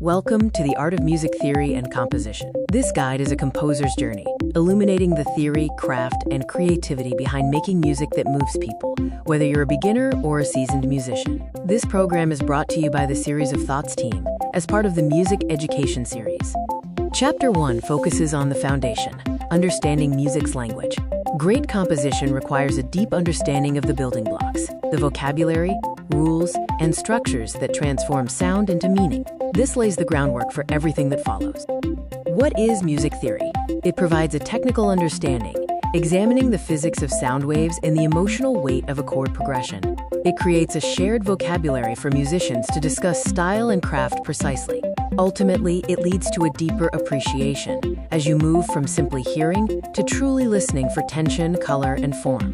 Welcome to the Art of Music Theory and Composition. This guide is a composer's journey, illuminating the theory, craft, and creativity behind making music that moves people, whether you're a beginner or a seasoned musician. This program is brought to you by the Series of Thoughts team as part of the Music Education Series. Chapter 1 focuses on the foundation, understanding music's language. Great composition requires a deep understanding of the building blocks, the vocabulary, rules, and structures that transform sound into meaning. This lays the groundwork for everything that follows. What is music theory? It provides a technical understanding, examining the physics of sound waves and the emotional weight of a chord progression. It creates a shared vocabulary for musicians to discuss style and craft precisely. Ultimately, it leads to a deeper appreciation as you move from simply hearing to truly listening for tension, color, and form.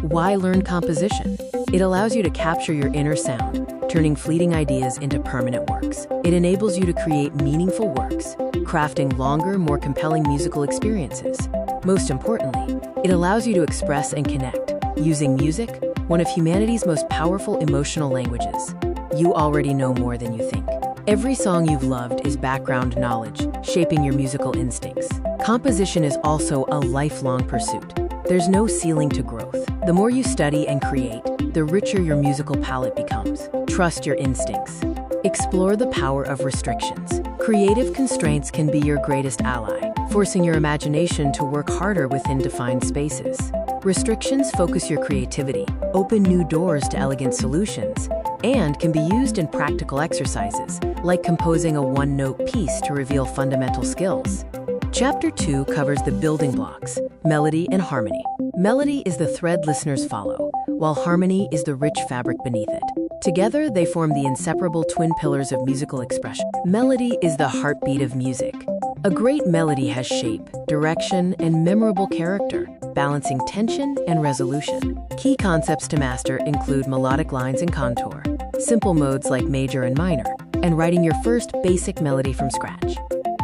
Why learn composition? It allows you to capture your inner sound, turning fleeting ideas into permanent works. It enables you to create meaningful works, crafting longer, more compelling musical experiences. Most importantly, it allows you to express and connect, using music, one of humanity's most powerful emotional languages. You already know more than you think. Every song you've loved is background knowledge, shaping your musical instincts. Composition is also a lifelong pursuit. There's no ceiling to growth. The more you study and create, the richer your musical palette becomes. Trust your instincts. Explore the power of restrictions. Creative constraints can be your greatest ally, forcing your imagination to work harder within defined spaces. Restrictions focus your creativity, open new doors to elegant solutions, and can be used in practical exercises, like composing a one-note piece to reveal fundamental skills. Chapter 2 covers the building blocks, melody and harmony. Melody is the thread listeners follow, while harmony is the rich fabric beneath it. Together, they form the inseparable twin pillars of musical expression. Melody is the heartbeat of music. A great melody has shape, direction, and memorable character, balancing tension and resolution. Key concepts to master include melodic lines and contour, simple modes like major and minor, and writing your first basic melody from scratch.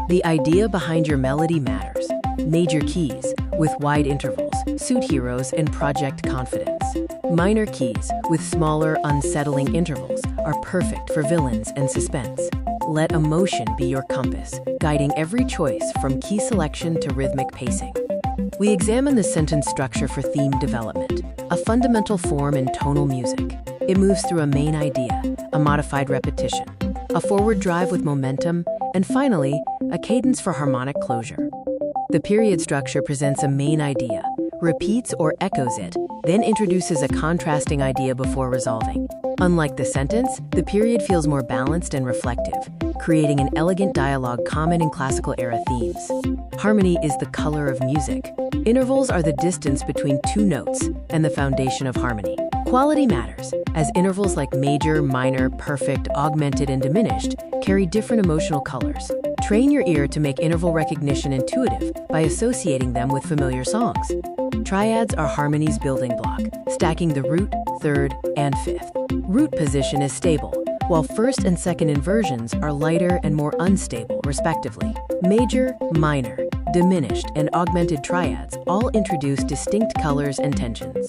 The idea behind your melody matters. Major keys, with wide intervals, suit heroes and project confidence. Minor keys, with smaller, unsettling intervals, are perfect for villains and suspense. Let emotion be your compass, guiding every choice from key selection to rhythmic pacing. We examine the sentence structure for theme development, a fundamental form in tonal music. It moves through a main idea, a modified repetition, a forward drive with momentum, and finally, a cadence for harmonic closure. The period structure presents a main idea, repeats or echoes it, then introduces a contrasting idea before resolving. Unlike the sentence, the period feels more balanced and reflective, creating an elegant dialogue common in classical-era themes. Harmony is the color of music. Intervals are the distance between two notes and the foundation of harmony. Quality matters, as intervals like major, minor, perfect, augmented, and diminished carry different emotional colors. Train your ear to make interval recognition intuitive by associating them with familiar songs. Triads are harmony's building block, stacking the root, third, and fifth. Root position is stable, while first and second inversions are lighter and more unstable, respectively. Major, minor, diminished, and augmented triads all introduce distinct colors and tensions.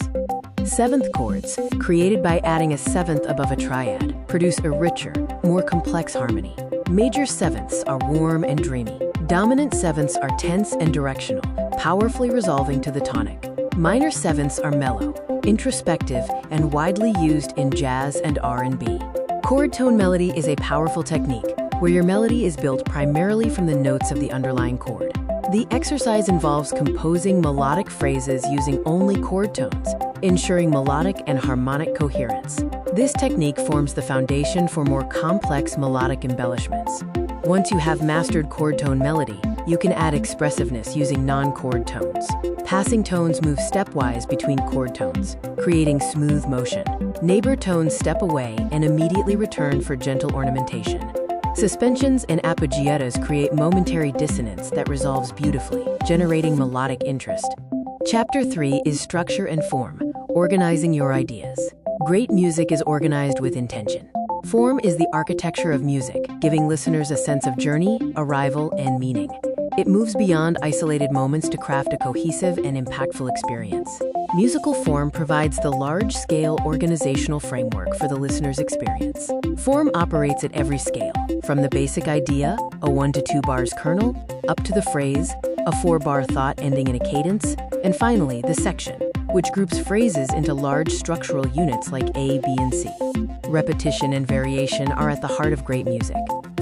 Seventh chords, created by adding a seventh above a triad, produce a richer, more complex harmony. Major sevenths are warm and dreamy. Dominant sevenths are tense and directional, powerfully resolving to the tonic. Minor sevenths are mellow, introspective, and widely used in jazz and R&B. Chord tone melody is a powerful technique where your melody is built primarily from the notes of the underlying chord. The exercise involves composing melodic phrases using only chord tones, ensuring melodic and harmonic coherence. This technique forms the foundation for more complex melodic embellishments. Once you have mastered chord tone melody, you can add expressiveness using non-chord tones. Passing tones move stepwise between chord tones, creating smooth motion. Neighbor tones step away and immediately return for gentle ornamentation. Suspensions and appoggiatas create momentary dissonance that resolves beautifully, generating melodic interest. Chapter 3 is structure and form, organizing your ideas. Great music is organized with intention. Form is the architecture of music, giving listeners a sense of journey, arrival, and meaning. It moves beyond isolated moments to craft a cohesive and impactful experience. Musical form provides the large-scale organizational framework for the listener's experience. Form operates at every scale, from the basic idea, a 1 to 2 bars kernel, up to the phrase, a 4-bar thought ending in a cadence, and finally, the section, which groups phrases into large structural units like A, B, and C. Repetition and variation are at the heart of great music.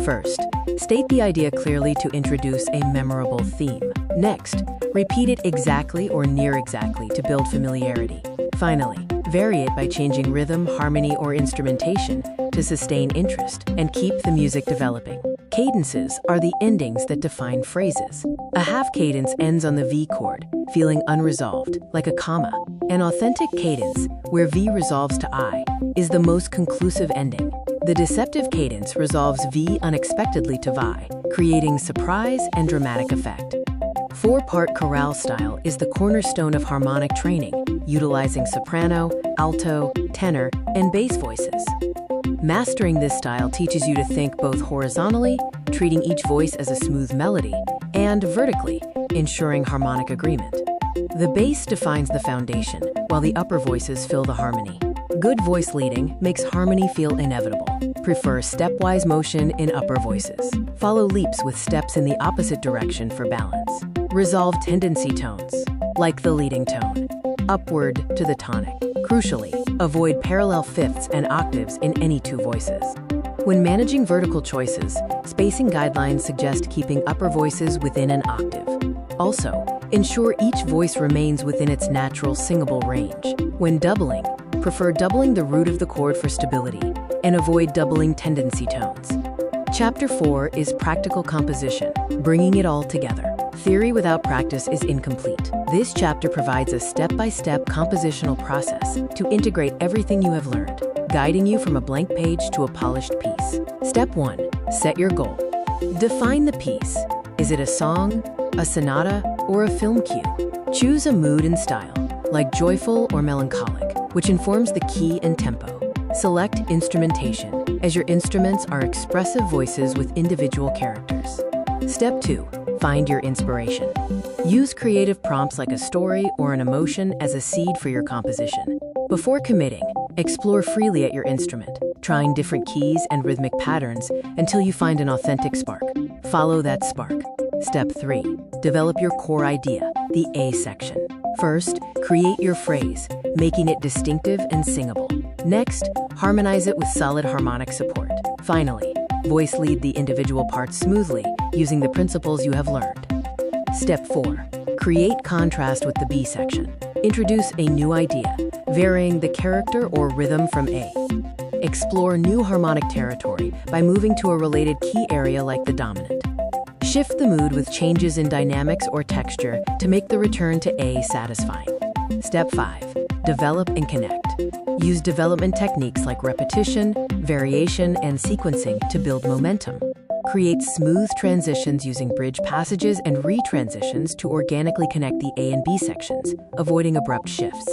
First, state the idea clearly to introduce a memorable theme. Next, repeat it exactly or near exactly to build familiarity. Finally, vary it by changing rhythm, harmony, or instrumentation to sustain interest and keep the music developing. Cadences are the endings that define phrases. A half cadence ends on the V chord, feeling unresolved, like a comma. An authentic cadence, where V resolves to I, is the most conclusive ending. The deceptive cadence resolves V unexpectedly to Vi, creating surprise and dramatic effect. 4-part chorale style is the cornerstone of harmonic training, utilizing soprano, alto, tenor, and bass voices. Mastering this style teaches you to think both horizontally, treating each voice as a smooth melody, and vertically, ensuring harmonic agreement. The bass defines the foundation, while the upper voices fill the harmony. Good voice leading makes harmony feel inevitable. Prefer stepwise motion in upper voices. Follow leaps with steps in the opposite direction for balance. Resolve tendency tones, like the leading tone, upward to the tonic. Crucially, avoid parallel fifths and octaves in any 2 voices. When managing vertical choices, spacing guidelines suggest keeping upper voices within an octave. Also, ensure each voice remains within its natural singable range. When doubling, prefer doubling the root of the chord for stability and avoid doubling tendency tones. Chapter 4 is practical composition, bringing it all together. Theory without practice is incomplete. This chapter provides a step-by-step compositional process to integrate everything you have learned, guiding you from a blank page to a polished piece. Step 1. Set your goal. Define the piece. Is it a song, a sonata, or a film cue? Choose a mood and style, like joyful or melancholic, which informs the key and tempo. Select instrumentation, as your instruments are expressive voices with individual characters. Step 2. Find your inspiration. Use creative prompts like a story or an emotion as a seed for your composition. Before committing, explore freely at your instrument, trying different keys and rhythmic patterns until you find an authentic spark. Follow that spark. Step 3. Develop your core idea, the A section. First, create your phrase, making it distinctive and singable. Next, harmonize it with solid harmonic support. Finally, voice lead the individual parts smoothly using the principles you have learned. Step 4. Create contrast with the B section. Introduce a new idea, varying the character or rhythm from A. Explore new harmonic territory by moving to a related key area like the dominant. Shift the mood with changes in dynamics or texture to make the return to A satisfying. Step 5. Develop and connect. Use development techniques like repetition, variation, and sequencing to build momentum. Create smooth transitions using bridge passages and retransitions to organically connect the A and B sections, avoiding abrupt shifts.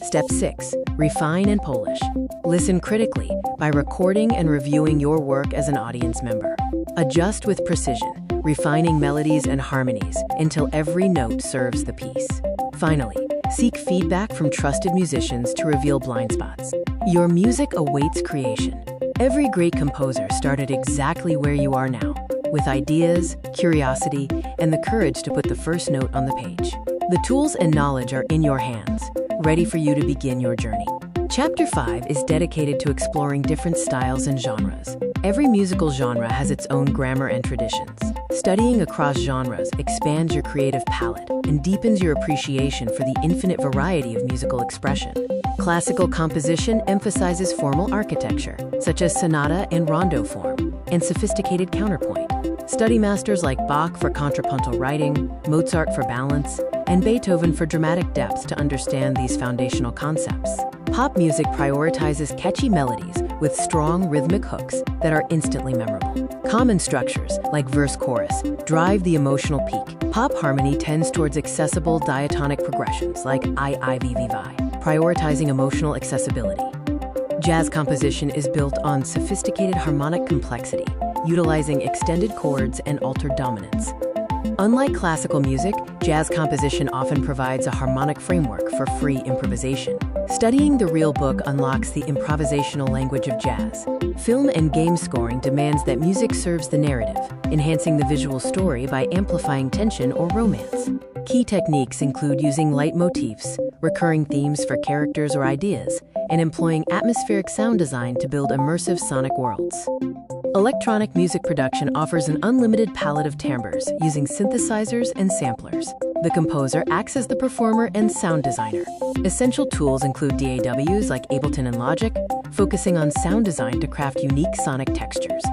Step 6. Refine and polish. Listen critically by recording and reviewing your work as an audience member. Adjust with precision, refining melodies and harmonies until every note serves the piece. Finally, seek feedback from trusted musicians to reveal blind spots. Your music awaits creation. Every great composer started exactly where you are now, with ideas, curiosity, and the courage to put the first note on the page. The tools and knowledge are in your hands, ready for you to begin your journey. Chapter 5 is dedicated to exploring different styles and genres. Every musical genre has its own grammar and traditions. Studying across genres expands your creative palette and deepens your appreciation for the infinite variety of musical expression. Classical composition emphasizes formal architecture, such as sonata and rondo form, and sophisticated counterpoint. Study masters like Bach for contrapuntal writing, Mozart for balance, and Beethoven for dramatic depth to understand these foundational concepts. Pop music prioritizes catchy melodies with strong rhythmic hooks that are instantly memorable. Common structures, like verse-chorus, drive the emotional peak. Pop harmony tends towards accessible diatonic progressions, like I-I-V-V-Vi, prioritizing emotional accessibility. Jazz composition is built on sophisticated harmonic complexity, utilizing extended chords and altered dominance. Unlike classical music, jazz composition often provides a harmonic framework for free improvisation. Studying the real book unlocks the improvisational language of jazz. Film and game scoring demands that music serves the narrative, enhancing the visual story by amplifying tension or romance. Key techniques include using leitmotifs, recurring themes for characters or ideas, and employing atmospheric sound design to build immersive sonic worlds. Electronic music production offers an unlimited palette of timbres using synthesizers and samplers. The composer acts as the performer and sound designer. Essential tools include DAWs like Ableton and Logic, focusing on sound design to craft unique sonic textures.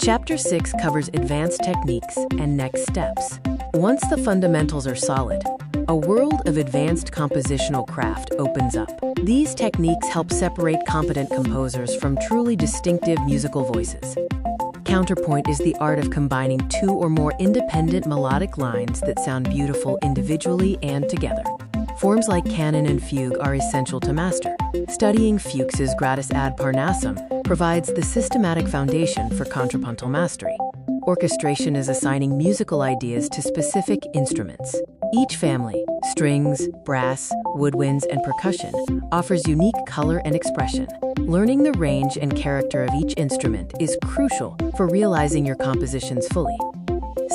Chapter 6 covers advanced techniques and next steps. Once the fundamentals are solid, a world of advanced compositional craft opens up. These techniques help separate competent composers from truly distinctive musical voices. Counterpoint is the art of combining two or more independent melodic lines that sound beautiful individually and together. Forms like canon and fugue are essential to master. Studying Fuchs's Gradus ad Parnassum provides the systematic foundation for contrapuntal mastery. Orchestration is assigning musical ideas to specific instruments. Each family, strings, brass, woodwinds, and percussion, offers unique color and expression. Learning the range and character of each instrument is crucial for realizing your compositions fully.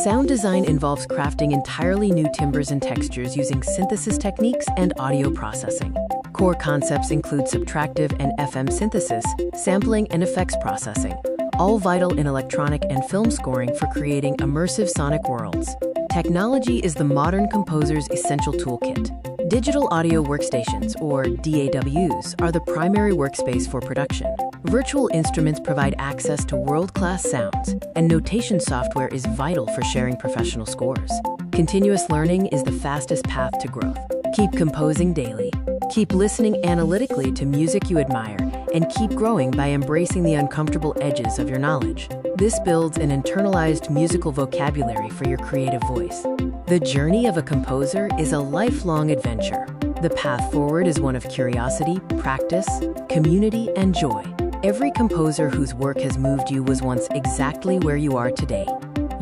Sound design involves crafting entirely new timbres and textures using synthesis techniques and audio processing. Core concepts include subtractive and FM synthesis, sampling, and effects processing, all vital in electronic and film scoring for creating immersive sonic worlds. Technology is the modern composer's essential toolkit. Digital audio workstations, or DAWs, are the primary workspace for production. Virtual instruments provide access to world-class sounds, and notation software is vital for sharing professional scores. Continuous learning is the fastest path to growth. Keep composing daily. Keep listening analytically to music you admire, and keep growing by embracing the uncomfortable edges of your knowledge. This builds an internalized musical vocabulary for your creative voice. The journey of a composer is a lifelong adventure. The path forward is one of curiosity, practice, community, and joy. Every composer whose work has moved you was once exactly where you are today.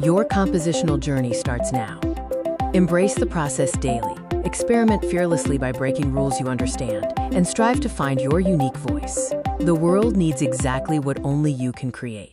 Your compositional journey starts now. Embrace the process daily. Experiment fearlessly by breaking rules you understand, and strive to find your unique voice. The world needs exactly what only you can create.